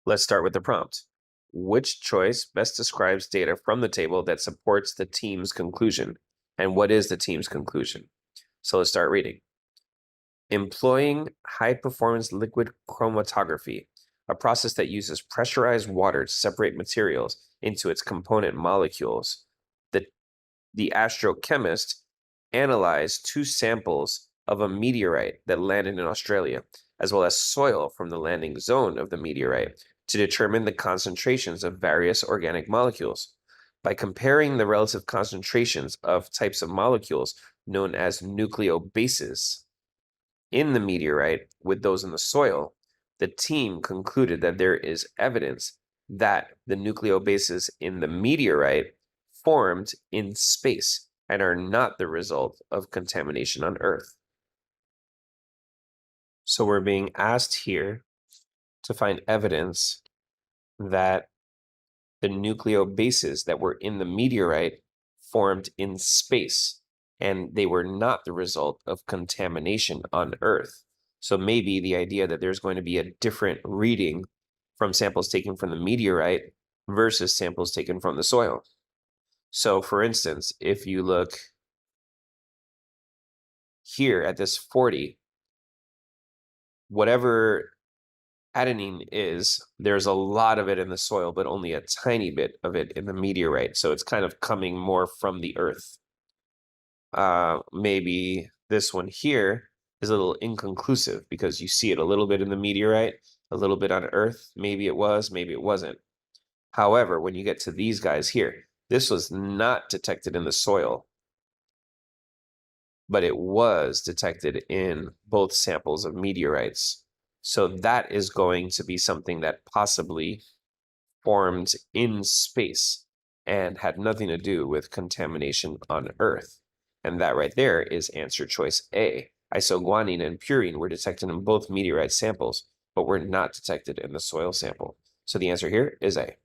Let's start with the prompt. Which choice best describes data from the table that supports the team's conclusion? And what is the team's conclusion? So let's start reading. Employing high-performance liquid chromatography, a process that uses pressurized water to separate materials into its component molecules. The astrochemist analyzed 2 samples of a meteorite that landed in Australia, as well as soil from the landing zone of the meteorite, to determine the concentrations of various organic molecules. By comparing the relative concentrations of types of molecules known as nucleobases in the meteorite with those in the soil, the team concluded that there is evidence that the nucleobases in the meteorite formed in space and are not the result of contamination on Earth. So we're being asked here to find evidence that the nucleobases that were in the meteorite formed in space, and they were not the result of contamination on Earth. So maybe the idea that there's going to be a different reading from samples taken from the meteorite versus samples taken from the soil. So for instance, if you look here at this 40, whatever adenine is, there's a lot of it in the soil, but only a tiny bit of it in the meteorite. So it's kind of coming more from the Earth. Maybe this one here is a little inconclusive because you see it a little bit in the meteorite, a little bit on Earth. Maybe it was, maybe it wasn't. However, when you get to these guys here, this was not detected in the soil, but it was detected in both samples of meteorites. So that is going to be something that possibly formed in space and had nothing to do with contamination on Earth. And that right there is answer choice A. Isoguanine and purine were detected in both meteorite samples, but were not detected in the soil sample. So the answer here is A.